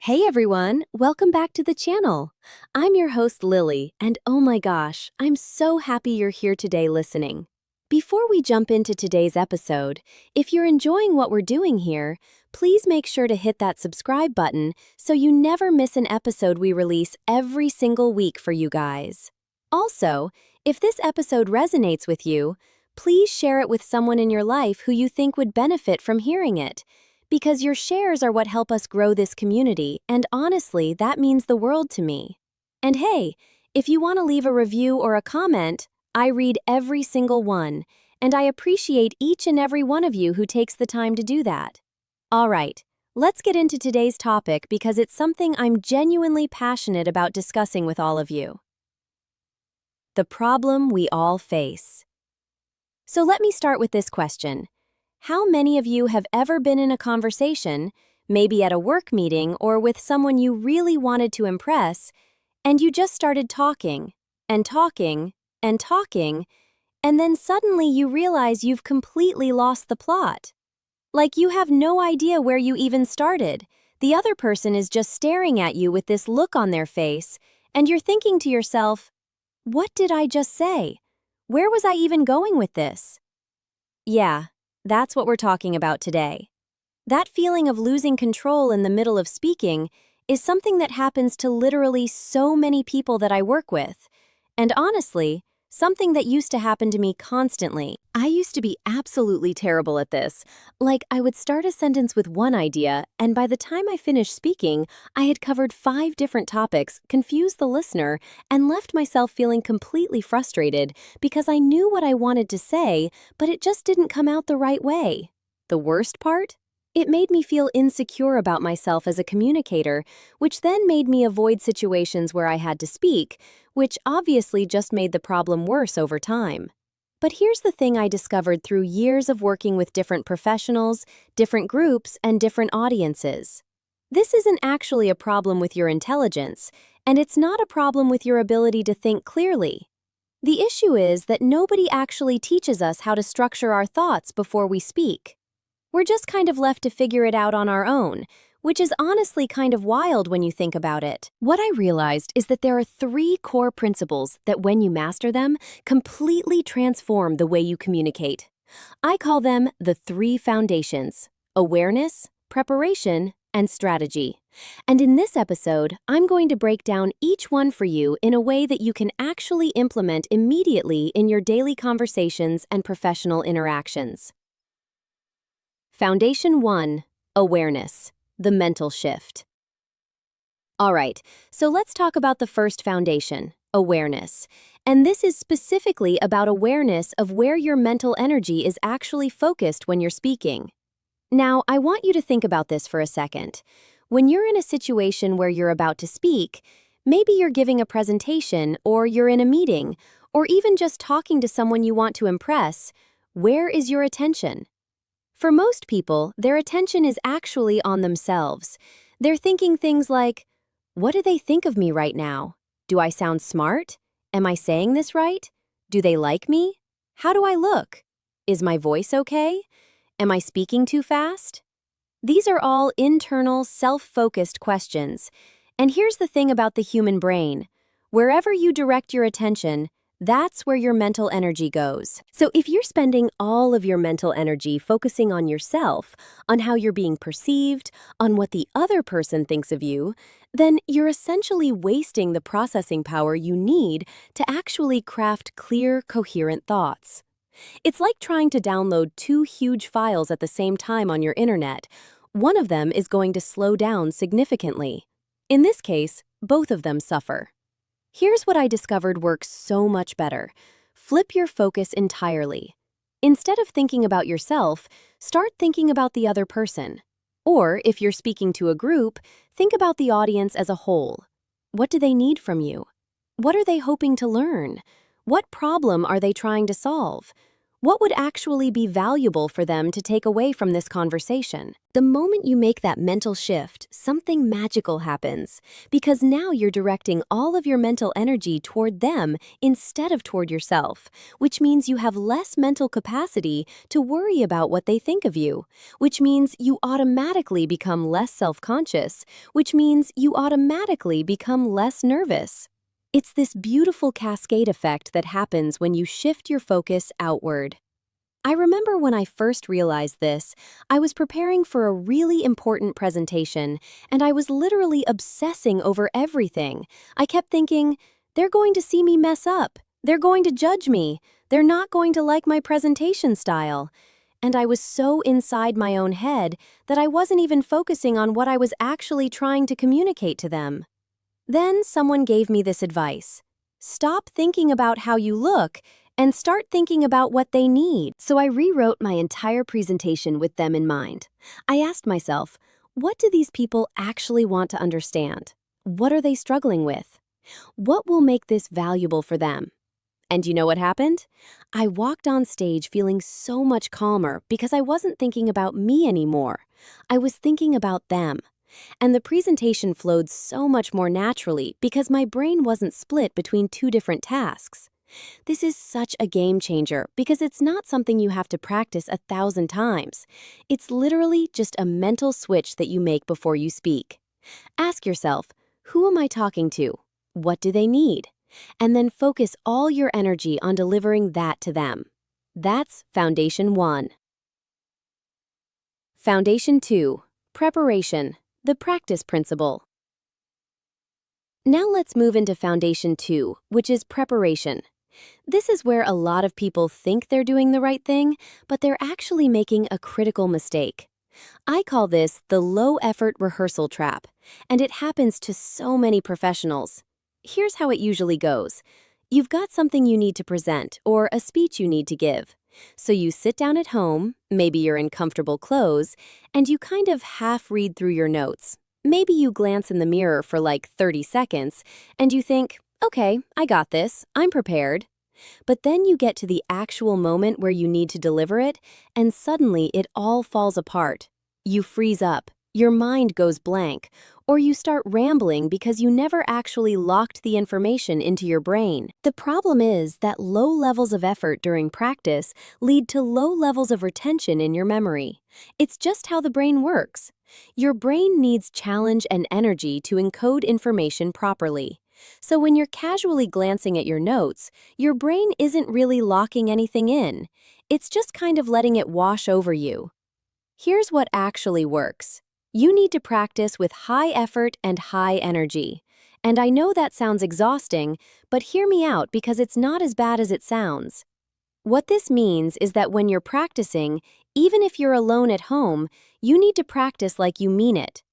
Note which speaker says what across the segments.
Speaker 1: Hey everyone, welcome back to the channel. I'm your host Lily, and oh my gosh, I'm so happy you're here today listening. Before we jump into today's episode, if you're enjoying what we're doing here, please make sure to hit that subscribe button so you never miss an episode we release every single week for you guys. Also, if this episode resonates with you, please share it with someone in your life who you think would benefit from hearing it. Because your shares are what help us grow this community, and honestly, that means the world to me. And hey, if you want to leave a review or a comment, I read every single one, and I appreciate each and every one of you who takes the time to do that. All right, let's get into today's topic because it's something I'm genuinely passionate about discussing with all of you. The problem we all face. So let me start with this question. How many of you have ever been in a conversation, maybe at a work meeting or with someone you really wanted to impress, and you just started talking, and talking, and talking, and then suddenly you realize you've completely lost the plot? Like you have no idea where you even started. The other person is just staring at you with this look on their face, and you're thinking to yourself, what did I just say? Where was I even going with this? Yeah. That's what we're talking about today. That feeling of losing control in the middle of speaking is something that happens to literally so many people that I work with. And honestly, something that used to happen to me constantly. I used to be absolutely terrible at this. Like, I would start a sentence with one idea, and by the time I finished speaking, I had covered 5 different topics, confused the listener, and left myself feeling completely frustrated because I knew what I wanted to say, but it just didn't come out the right way. The worst part? It made me feel insecure about myself as a communicator, which then made me avoid situations where I had to speak, which obviously just made the problem worse over time. But here's the thing I discovered through years of working with different professionals, different groups, and different audiences. This isn't actually a problem with your intelligence, and it's not a problem with your ability to think clearly. The issue is that nobody actually teaches us how to structure our thoughts before we speak. We're just kind of left to figure it out on our own, which is honestly kind of wild when you think about it. What I realized is that there are 3 core principles that, when you master them, completely transform the way you communicate. I call them the 3 foundations: awareness, preparation, and strategy. And in this episode, I'm going to break down each one for you in a way that you can actually implement immediately in your daily conversations and professional interactions. Foundation 1, awareness, the mental shift. All right, so let's talk about the first foundation, awareness. And this is specifically about awareness of where your mental energy is actually focused when you're speaking. Now, I want you to think about this for a second. When you're in a situation where you're about to speak, maybe you're giving a presentation, or you're in a meeting, or even just talking to someone you want to impress, where is your attention? For most people, their attention is actually on themselves. They're thinking things like, what do they think of me right now? Do I sound smart? Am I saying this right? Do they like me? How do I look? Is my voice okay? Am I speaking too fast? These are all internal, self-focused questions. And here's the thing about the human brain. Wherever you direct your attention, that's where your mental energy goes. So if you're spending all of your mental energy focusing on yourself, on how you're being perceived, on what the other person thinks of you, then you're essentially wasting the processing power you need to actually craft clear, coherent thoughts. It's like trying to download 2 huge files at the same time on your internet. One of them is going to slow down significantly. In this case, both of them suffer. Here's what I discovered works so much better. Flip your focus entirely. Instead of thinking about yourself, start thinking about the other person. Or, if you're speaking to a group, think about the audience as a whole. What do they need from you? What are they hoping to learn? What problem are they trying to solve? What would actually be valuable for them to take away from this conversation? The moment you make that mental shift, something magical happens, because now you're directing all of your mental energy toward them instead of toward yourself, which means you have less mental capacity to worry about what they think of you, which means you automatically become less self-conscious, which means you automatically become less nervous. It's this beautiful cascade effect that happens when you shift your focus outward. I remember when I first realized this, I was preparing for a really important presentation, and I was literally obsessing over everything. I kept thinking, they're going to see me mess up. They're going to judge me. They're not going to like my presentation style. And I was so inside my own head that I wasn't even focusing on what I was actually trying to communicate to them. Then someone gave me this advice. Stop thinking about how you look and start thinking about what they need. So I rewrote my entire presentation with them in mind. I asked myself, what do these people actually want to understand? What are they struggling with? What will make this valuable for them? And you know what happened? I walked on stage feeling so much calmer because I wasn't thinking about me anymore. I was thinking about them. And the presentation flowed so much more naturally because my brain wasn't split between two different tasks. This is such a game changer because it's not something you have to practice 1,000 times. It's literally just a mental switch that you make before you speak. Ask yourself, who am I talking to? What do they need? And then focus all your energy on delivering that to them. That's Foundation 1. Foundation 2. Preparation. The practice principle. Now let's move into Foundation 2, which is preparation. This is where a lot of people think they're doing the right thing, but they're actually making a critical mistake. I call this the low-effort rehearsal trap, and it happens to so many professionals. Here's how it usually goes. You've got something you need to present or a speech you need to give. So you sit down at home, maybe you're in comfortable clothes, and you kind of half read through your notes. Maybe you glance in the mirror for like 30 seconds, and you think, okay, I got this, I'm prepared. But then you get to the actual moment where you need to deliver it, and suddenly it all falls apart. You freeze up, your mind goes blank, or you start rambling because you never actually locked the information into your brain. The problem is that low levels of effort during practice lead to low levels of retention in your memory. It's just how the brain works. Your brain needs challenge and energy to encode information properly. So when you're casually glancing at your notes, your brain isn't really locking anything in. It's just kind of letting it wash over you. Here's what actually works. You need to practice with high effort and high energy. And I know that sounds exhausting, but hear me out because it's not as bad as it sounds. What this means is that when you're practicing, even if you're alone at home, you need to practice like you mean it.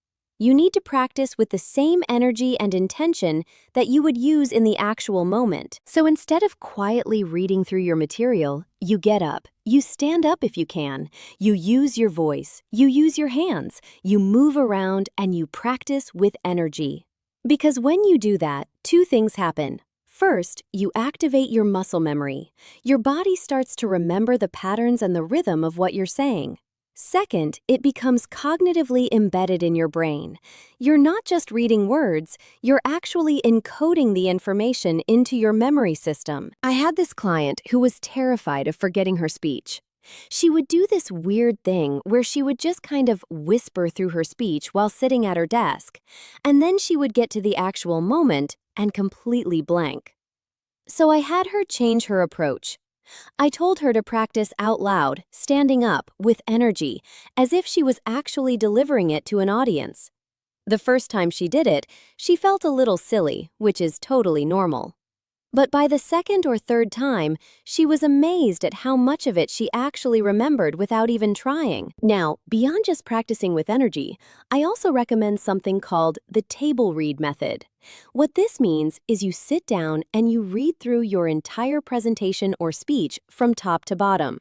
Speaker 1: You need to practice with the same energy and intention that you would use in the actual moment. So instead of quietly reading through your material, you get up, you stand up if you can, you use your voice, you use your hands, you move around, and you practice with energy. Because when you do that, two things happen. First, you activate your muscle memory. Your body starts to remember the patterns and the rhythm of what you're saying. Second, it becomes cognitively embedded in your brain. You're not just reading words, you're actually encoding the information into your memory system. I had this client who was terrified of forgetting her speech. She would do this weird thing where she would just kind of whisper through her speech while sitting at her desk, and then she would get to the actual moment and completely blank. So I had her change her approach. I told her to practice out loud, standing up, with energy, as if she was actually delivering it to an audience. The first time she did it, she felt a little silly, which is totally normal. But by the second or third time, she was amazed at how much of it she actually remembered without even trying. Now, beyond just practicing with energy, I also recommend something called the table read method. What this means is you sit down and you read through your entire presentation or speech from top to bottom,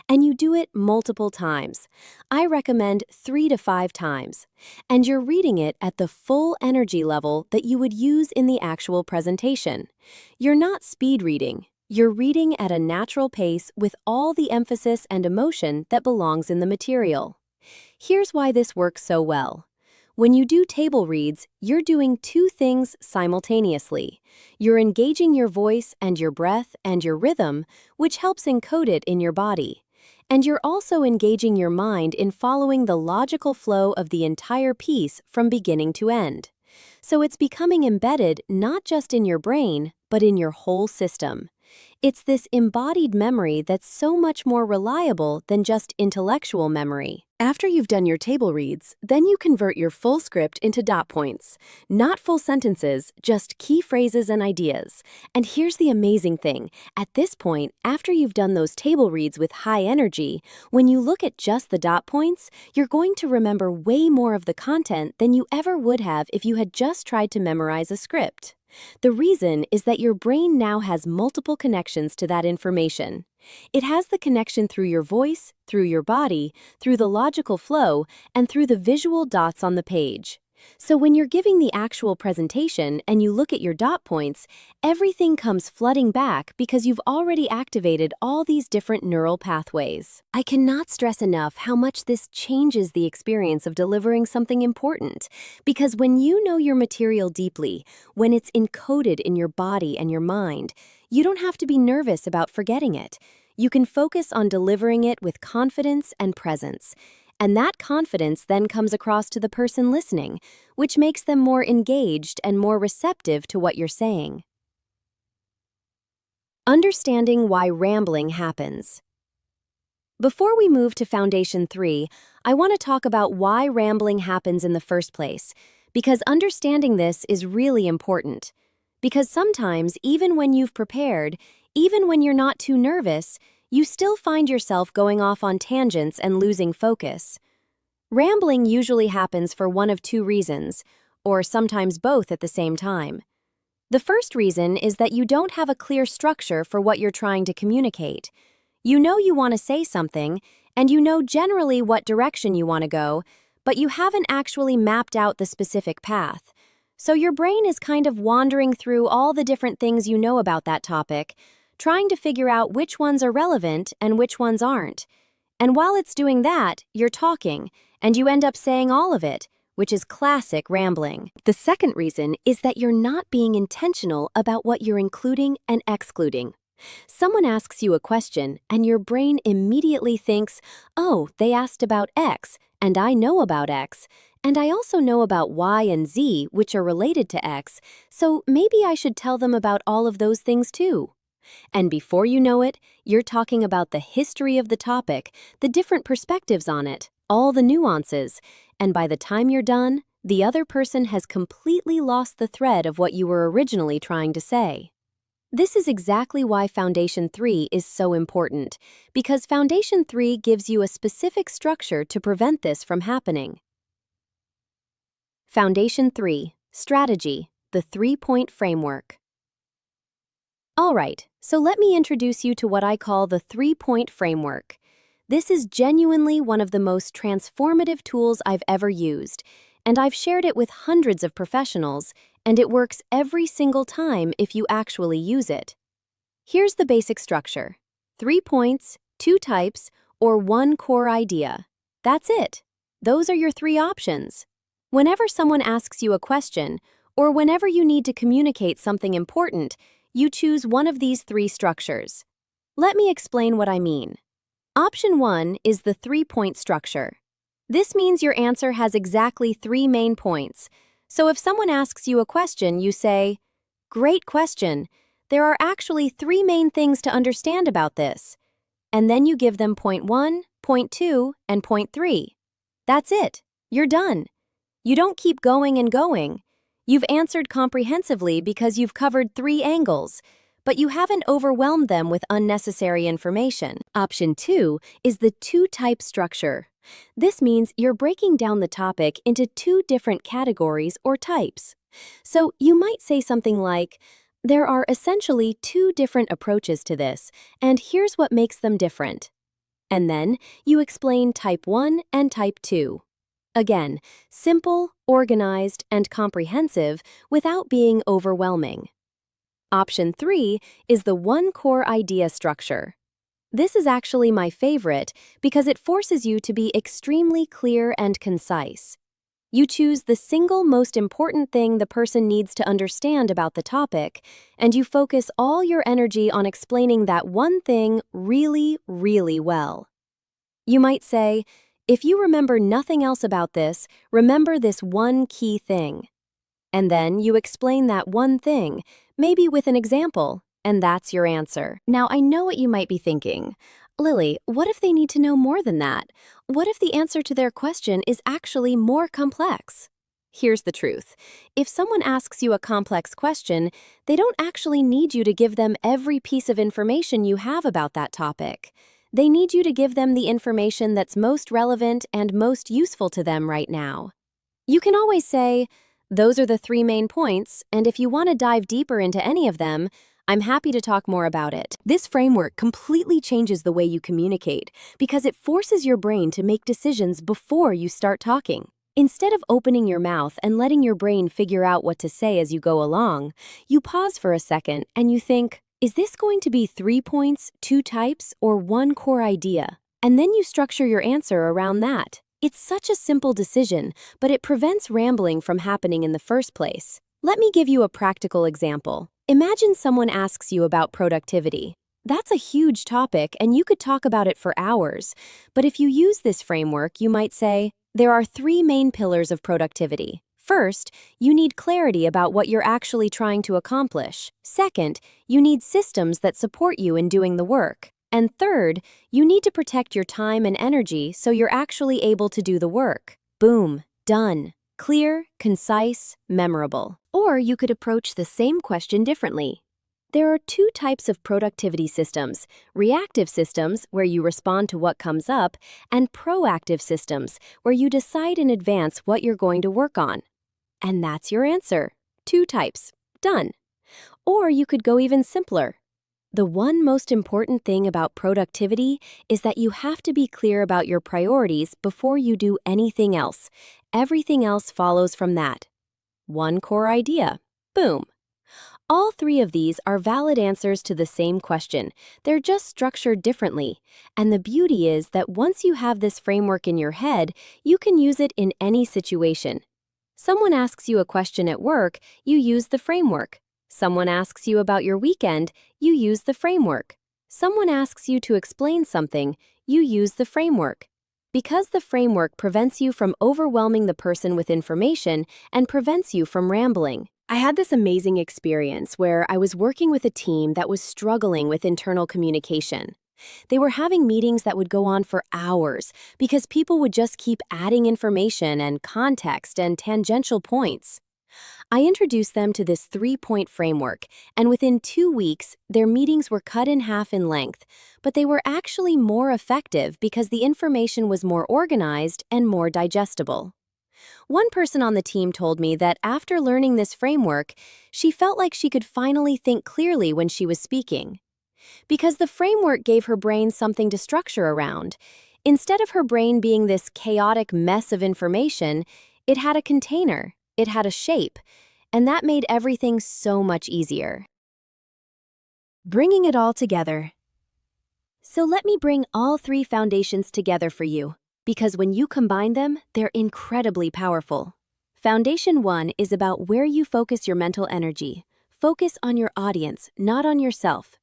Speaker 1: and you do it multiple times. I recommend 3 to 5 times, and you're reading it at the full energy level that you would use in the actual presentation. You're not speed reading, You're reading at a natural pace with all the emphasis and emotion that belongs in the material. Here's why this works so well. When you do table reads, you're doing two things simultaneously. You're engaging your voice and your breath and your rhythm, which helps encode it in your body. And you're also engaging your mind in following the logical flow of the entire piece from beginning to end. So it's becoming embedded not just in your brain, but in your whole system. It's this embodied memory that's so much more reliable than just intellectual memory. After you've done your table reads, then you convert your full script into dot points. Not full sentences, just key phrases and ideas. And here's the amazing thing. At this point, after you've done those table reads with high energy, when you look at just the dot points, you're going to remember way more of the content than you ever would have if you had just tried to memorize a script. The reason is that your brain now has multiple connections to that information. It has the connection through your voice, through your body, through the logical flow, and through the visual dots on the page. So when you're giving the actual presentation and you look at your dot points, everything comes flooding back because you've already activated all these different neural pathways. I cannot stress enough how much this changes the experience of delivering something important. Because when you know your material deeply, when it's encoded in your body and your mind, you don't have to be nervous about forgetting it. You can focus on delivering it with confidence and presence. And that confidence then comes across to the person listening, which makes them more engaged and more receptive to what you're saying. Understanding why rambling happens. Before we move to Foundation 3, I want to talk about why rambling happens in the first place, because understanding this is really important. Because sometimes, even when you've prepared, even when you're not too nervous, you still find yourself going off on tangents and losing focus. Rambling usually happens for one of two reasons, or sometimes both at the same time. The first reason is that you don't have a clear structure for what you're trying to communicate. You know you want to say something, and you know generally what direction you want to go, but you haven't actually mapped out the specific path. So your brain is kind of wandering through all the different things you know about that topic, trying to figure out which ones are relevant and which ones aren't. And while it's doing that, you're talking, and you end up saying all of it, which is classic rambling. The second reason is that you're not being intentional about what you're including and excluding. Someone asks you a question, and your brain immediately thinks, oh, they asked about X, and I know about X, and I also know about Y and Z, which are related to X, so maybe I should tell them about all of those things too. And before you know it, you're talking about the history of the topic, the different perspectives on it, all the nuances, and by the time you're done, the other person has completely lost the thread of what you were originally trying to say. This is exactly why Foundation 3 is so important, because Foundation 3 gives you a specific structure to prevent this from happening. Foundation 3, Strategy, the 3-point framework. All right, so let me introduce you to what I call the 3-point framework. This is genuinely one of the most transformative tools I've ever used, and I've shared it with hundreds of professionals, and it works every single time if you actually use it. Here's the basic structure: 3 points, 2 types, or 1 core idea. That's it. Those are your 3 options. Whenever someone asks you a question, or whenever you need to communicate something important, you choose one of these 3 structures. Let me explain what I mean. Option 1 is the 3-point structure. This means your answer has exactly 3 main points. So if someone asks you a question, you say, "Great question. There are actually 3 main things to understand about this." And then you give them point 1, point 2, and point 3. That's it. You're done. You don't keep going and going. You've answered comprehensively because you've covered 3 angles, but you haven't overwhelmed them with unnecessary information. Option 2 is the 2-type structure. This means you're breaking down the topic into 2 different categories or types. So you might say something like, there are essentially 2 different approaches to this, and here's what makes them different. And then you explain type 1 and type 2. Again, simple, organized, and comprehensive without being overwhelming. Option 3 is the one core idea structure. This is actually my favorite because it forces you to be extremely clear and concise. You choose the single most important thing the person needs to understand about the topic, and you focus all your energy on explaining that one thing really, really well. You might say, if you remember nothing else about this, remember this one key thing. And then you explain that one thing, maybe with an example, and that's your answer. Now, I know what you might be thinking. Lily, what if they need to know more than that? What if the answer to their question is actually more complex? Here's the truth. If someone asks you a complex question, they don't actually need you to give them every piece of information you have about that topic. They need you to give them the information that's most relevant and most useful to them right now. You can always say, those are the 3 main points, and if you want to dive deeper into any of them, I'm happy to talk more about it. This framework completely changes the way you communicate because it forces your brain to make decisions before you start talking. Instead of opening your mouth and letting your brain figure out what to say as you go along, you pause for a second and you think, is this going to be 3 points, 2 types, or one core idea? And then you structure your answer around that. It's such a simple decision, but it prevents rambling from happening in the first place. Let me give you a practical example. Imagine someone asks you about productivity. That's a huge topic, and you could talk about it for hours. But if you use this framework, you might say, there are 3 main pillars of productivity. First, you need clarity about what you're actually trying to accomplish. Second, you need systems that support you in doing the work. And third, you need to protect your time and energy so you're actually able to do the work. Boom, done. Clear, concise, memorable. Or you could approach the same question differently. There are 2 types of productivity systems: reactive systems, where you respond to what comes up, and proactive systems, where you decide in advance what you're going to work on. And that's your answer. 2 types. Done. Or you could go even simpler. The one most important thing about productivity is that you have to be clear about your priorities before you do anything else. Everything else follows from that. One core idea. Boom. All 3 of these are valid answers to the same question. They're just structured differently. And the beauty is that once you have this framework in your head, you can use it in any situation. Someone asks you a question at work, you use the framework. Someone asks you about your weekend, you use the framework. Someone asks you to explain something, you use the framework. Because the framework prevents you from overwhelming the person with information and prevents you from rambling. I had this amazing experience where I was working with a team that was struggling with internal communication. They were having meetings that would go on for hours because people would just keep adding information and context and tangential points. I introduced them to this 3-point framework, and within 2 weeks, their meetings were cut in half in length, but they were actually more effective because the information was more organized and more digestible. One person on the team told me that after learning this framework, she felt like she could finally think clearly when she was speaking. Because the framework gave her brain something to structure around. Instead of her brain being this chaotic mess of information, it had a container, it had a shape, and that made everything so much easier. Bringing it all together. So let me bring all 3 foundations together for you, because when you combine them, they're incredibly powerful. Foundation 1 is about where you focus your mental energy. Focus on your audience, not on yourself.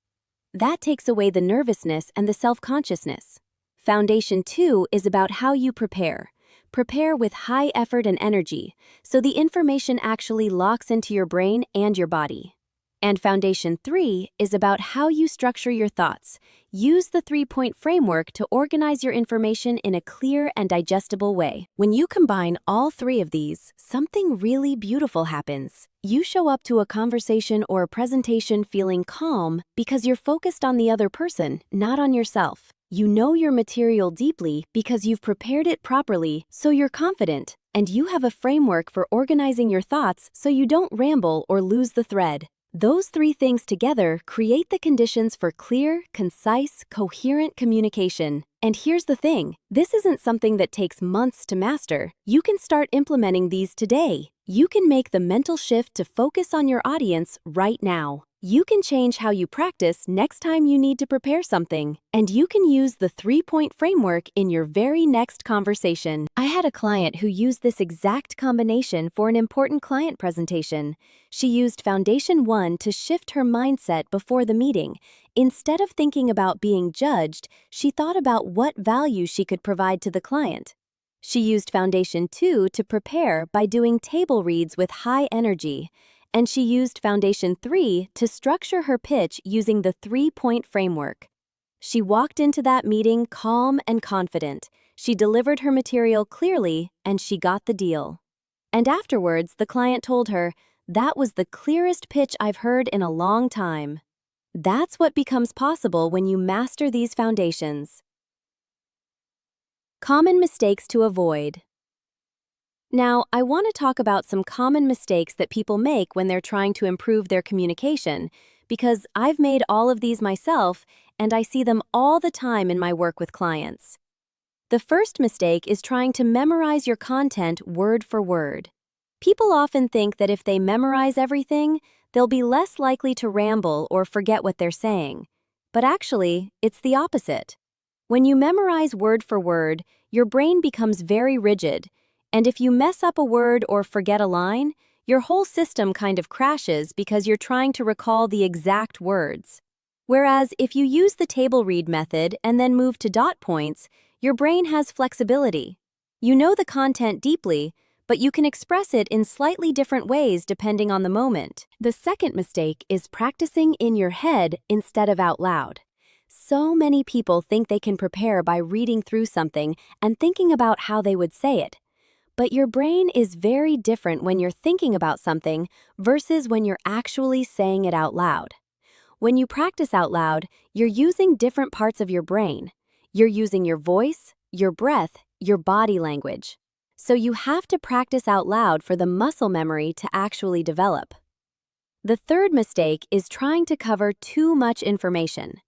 Speaker 1: That takes away the nervousness and the self-consciousness. Foundation 2 is about how you prepare. Prepare with high effort and energy, so the information actually locks into your brain and your body. And Foundation 3 is about how you structure your thoughts. Use the 3-point framework to organize your information in a clear and digestible way. When you combine all 3 of these, something really beautiful happens. You show up to a conversation or a presentation feeling calm because you're focused on the other person, not on yourself. You know your material deeply because you've prepared it properly, so you're confident. And you have a framework for organizing your thoughts so you don't ramble or lose the thread. Those 3 things together create the conditions for clear, concise, coherent communication. And here's the thing, this isn't something that takes months to master. You can start implementing these today. You can make the mental shift to focus on your audience right now. You can change how you practice next time you need to prepare something, and you can use the 3-point framework in your very next conversation. I had a client who used this exact combination for an important client presentation. She used Foundation 1 to shift her mindset before the meeting. Instead of thinking about being judged, she thought about what value she could provide to the client. She used Foundation 2 to prepare by doing table reads with high energy. And she used Foundation 3 to structure her pitch using the 3-point framework. She walked into that meeting calm and confident. She delivered her material clearly, and she got the deal. And afterwards, the client told her, "That was the clearest pitch I've heard in a long time." That's what becomes possible when you master these foundations. Common mistakes to avoid. Now, I want to talk about some common mistakes that people make when they're trying to improve their communication, because I've made all of these myself, and I see them all the time in my work with clients. The first mistake is trying to memorize your content word for word. People often think that if they memorize everything, they'll be less likely to ramble or forget what they're saying. But actually, it's the opposite. When you memorize word for word, your brain becomes very rigid. And if you mess up a word or forget a line, your whole system kind of crashes because you're trying to recall the exact words. Whereas if you use the table read method and then move to dot points, your brain has flexibility. You know the content deeply, but you can express it in slightly different ways depending on the moment. The second mistake is practicing in your head instead of out loud. So many people think they can prepare by reading through something and thinking about how they would say it. But your brain is very different when you're thinking about something versus when you're actually saying it out loud. When you practice out loud, you're using different parts of your brain. You're using your voice, your breath, your body language. So you have to practice out loud for the muscle memory to actually develop. The third mistake is trying to cover too much information.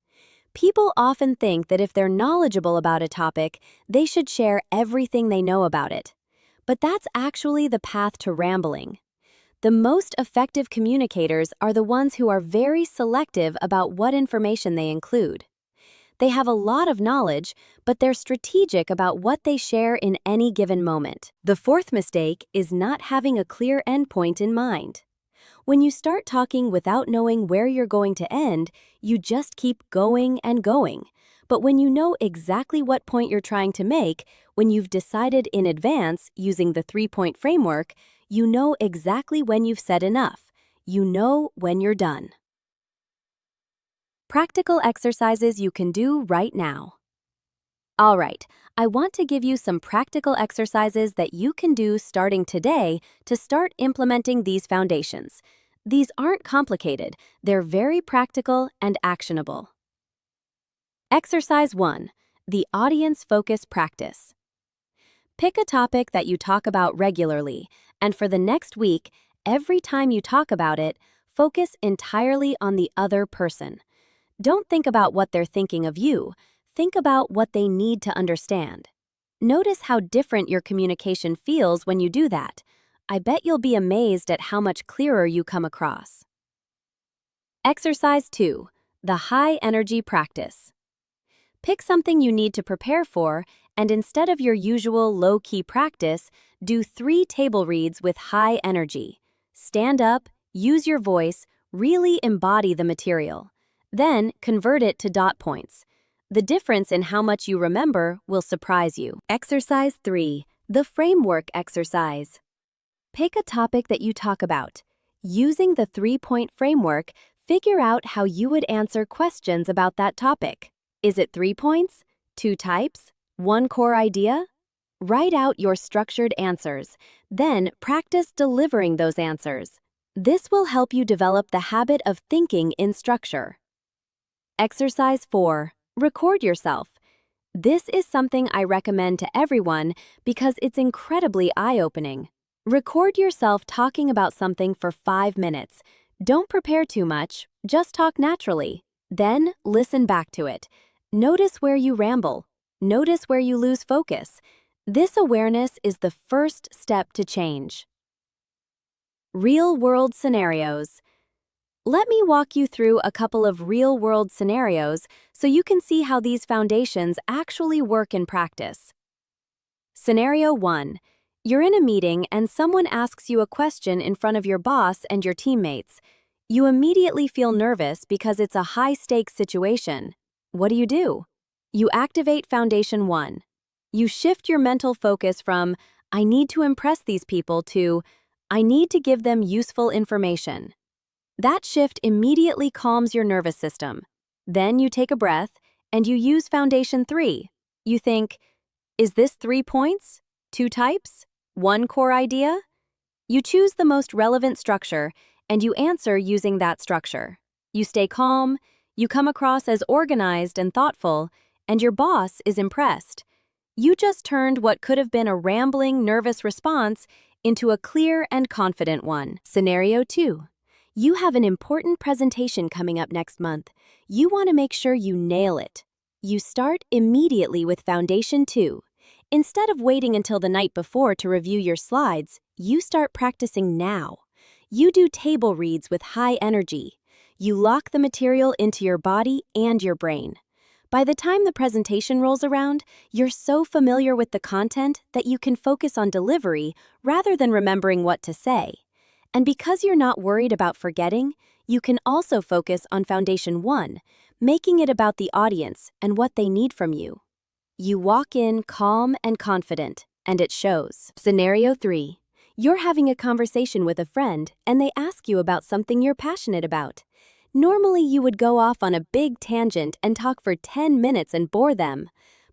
Speaker 1: People often think that if they're knowledgeable about a topic, they should share everything they know about it. But that's actually the path to rambling. The most effective communicators are the ones who are very selective about what information they include. They have a lot of knowledge, but they're strategic about what they share in any given moment. The fourth mistake is not having a clear endpoint in mind. When you start talking without knowing where you're going to end, you just keep going and going. But when you know exactly what point you're trying to make, when you've decided in advance using the 3-point framework, you know exactly when you've said enough. You know when you're done. Practical exercises you can do right now. All right, I want to give you some practical exercises that you can do starting today to start implementing these foundations. These aren't complicated, they're very practical and actionable. Exercise 1. The audience focus practice. Pick a topic that you talk about regularly, and for the next week, every time you talk about it, focus entirely on the other person. Don't think about what they're thinking of you. Think about what they need to understand. Notice how different your communication feels when you do that. I bet you'll be amazed at how much clearer you come across. Exercise 2. The high energy practice. Pick something you need to prepare for, and instead of your usual low-key practice, do 3 table reads with high energy. Stand up, use your voice, really embody the material. Then convert it to dot points. The difference in how much you remember will surprise you. Exercise 3. The framework exercise. Pick a topic that you talk about. Using the 3-point framework, figure out how you would answer questions about that topic. Is it 3 points? 2 types? 1 core idea? Write out your structured answers, then practice delivering those answers. This will help you develop the habit of thinking in structure. Exercise 4. Record yourself. This is something I recommend to everyone because it's incredibly eye-opening. Record yourself talking about something for 5 minutes. Don't prepare too much, just talk naturally. Then listen back to it. Notice where you ramble. Notice where you lose focus. This awareness is the first step to change. Real-world scenarios. Let me walk you through a couple of real-world scenarios so you can see how these foundations actually work in practice. Scenario 1. You're in a meeting and someone asks you a question in front of your boss and your teammates. You immediately feel nervous because it's a high-stakes situation. What do? You activate Foundation 1. You shift your mental focus from, I need to impress these people to, I need to give them useful information. That shift immediately calms your nervous system. Then you take a breath and you use Foundation 3. You think, is this 3 points? 2 types? 1 core idea? You choose the most relevant structure and you answer using that structure. You stay calm, you come across as organized and thoughtful, and your boss is impressed. You just turned what could have been a rambling, nervous response into a clear and confident one. Scenario 2. You have an important presentation coming up next month. You want to make sure you nail it. You start immediately with Foundation 2. Instead of waiting until the night before to review your slides, you start practicing now. You do table reads with high energy. You lock the material into your body and your brain. By the time the presentation rolls around, you're so familiar with the content that you can focus on delivery rather than remembering what to say. And because you're not worried about forgetting, you can also focus on Foundation 1, making it about the audience and what they need from you. You walk in calm and confident, and it shows. Scenario 3. You're having a conversation with a friend, and they ask you about something you're passionate about. Normally, you would go off on a big tangent and talk for 10 minutes and bore them.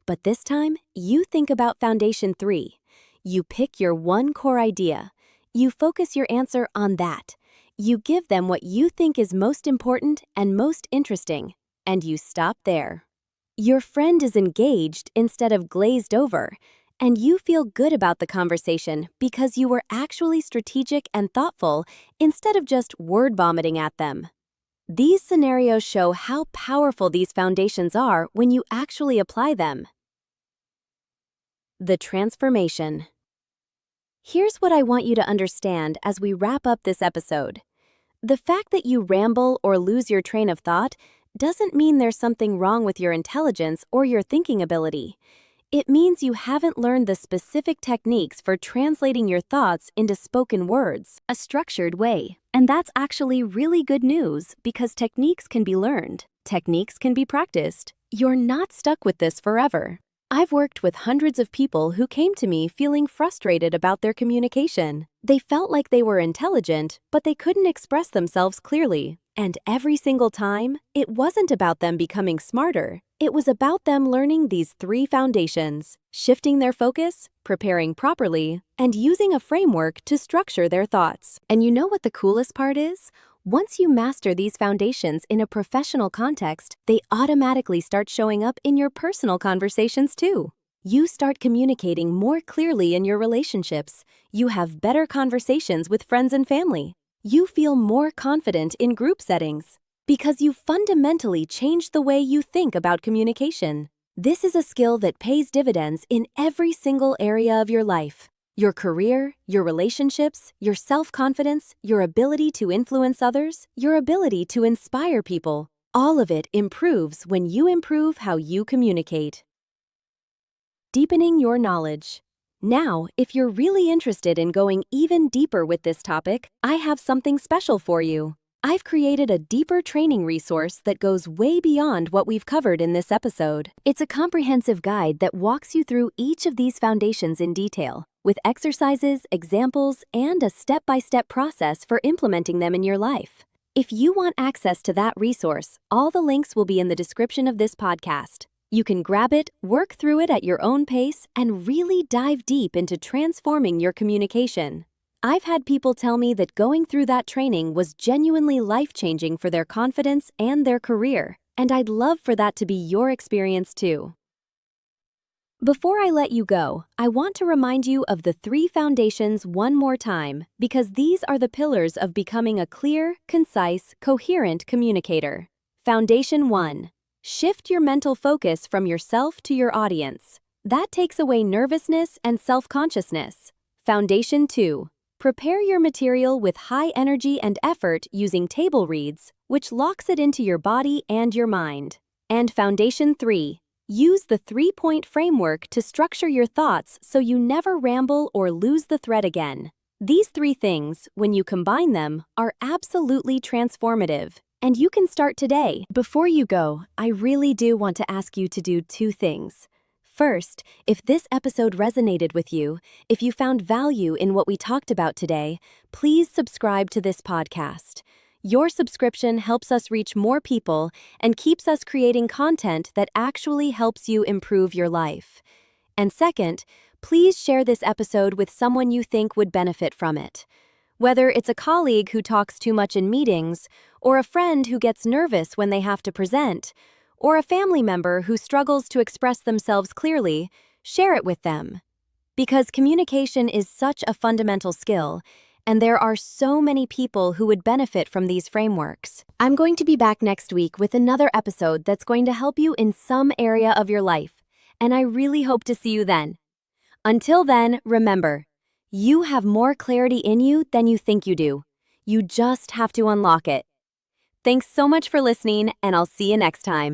Speaker 1: But this time, you think about Foundation 3. You pick your 1 core idea. You focus your answer on that. You give them what you think is most important and most interesting, and you stop there. Your friend is engaged instead of glazed over, and you feel good about the conversation because you were actually strategic and thoughtful instead of just word vomiting at them. These scenarios show how powerful these foundations are when you actually apply them. The transformation. Here's what I want you to understand as we wrap up this episode. The fact that you ramble or lose your train of thought doesn't mean there's something wrong with your intelligence or your thinking ability. It means you haven't learned the specific techniques for translating your thoughts into spoken words, a structured way. And that's actually really good news because techniques can be learned. Techniques can be practiced. You're not stuck with this forever. I've worked with hundreds of people who came to me feeling frustrated about their communication. They felt like they were intelligent, but they couldn't express themselves clearly. And every single time, it wasn't about them becoming smarter. It was about them learning these 3 foundations: shifting their focus, preparing properly, and using a framework to structure their thoughts. And you know what the coolest part is? Once you master these foundations in a professional context, they automatically start showing up in your personal conversations too. You start communicating more clearly in your relationships. You have better conversations with friends and family. You feel more confident in group settings because you fundamentally changed the way you think about communication. This is a skill that pays dividends in every single area of your life. Your career, your relationships, your self-confidence, your ability to influence others, your ability to inspire people. All of it improves when you improve how you communicate. Deepening your knowledge. Now, if you're really interested in going even deeper with this topic, I have something special for you. I've created a deeper training resource that goes way beyond what we've covered in this episode. It's a comprehensive guide that walks you through each of these foundations in detail, with exercises, examples, and a step-by-step process for implementing them in your life. If you want access to that resource, all the links will be in the description of this podcast. You can grab it, work through it at your own pace, and really dive deep into transforming your communication. I've had people tell me that going through that training was genuinely life-changing for their confidence and their career, and I'd love for that to be your experience too. Before I let you go, I want to remind you of the 3 foundations one more time, because these are the pillars of becoming a clear, concise, coherent communicator. Foundation 1. Shift your mental focus from yourself to your audience. That takes away nervousness and self-consciousness. Foundation 2. Prepare your material with high energy and effort using table reads, which locks it into your body and your mind. And Foundation 3. Use the 3-point framework to structure your thoughts so you never ramble or lose the thread again. These 3 things, when you combine them, are absolutely transformative. And you can start today. Before you go, I really do want to ask you to do 2 things. First, if this episode resonated with you, if you found value in what we talked about today, please subscribe to this podcast. Your subscription helps us reach more people and keeps us creating content that actually helps you improve your life. And second, please share this episode with someone you think would benefit from it. Whether it's a colleague who talks too much in meetings, or a friend who gets nervous when they have to present, or a family member who struggles to express themselves clearly, share it with them. Because communication is such a fundamental skill, and there are so many people who would benefit from these frameworks. I'm going to be back next week with another episode that's going to help you in some area of your life, and I really hope to see you then. Until then, remember, you have more clarity in you than you think you do. You just have to unlock it. Thanks so much for listening, and I'll see you next time.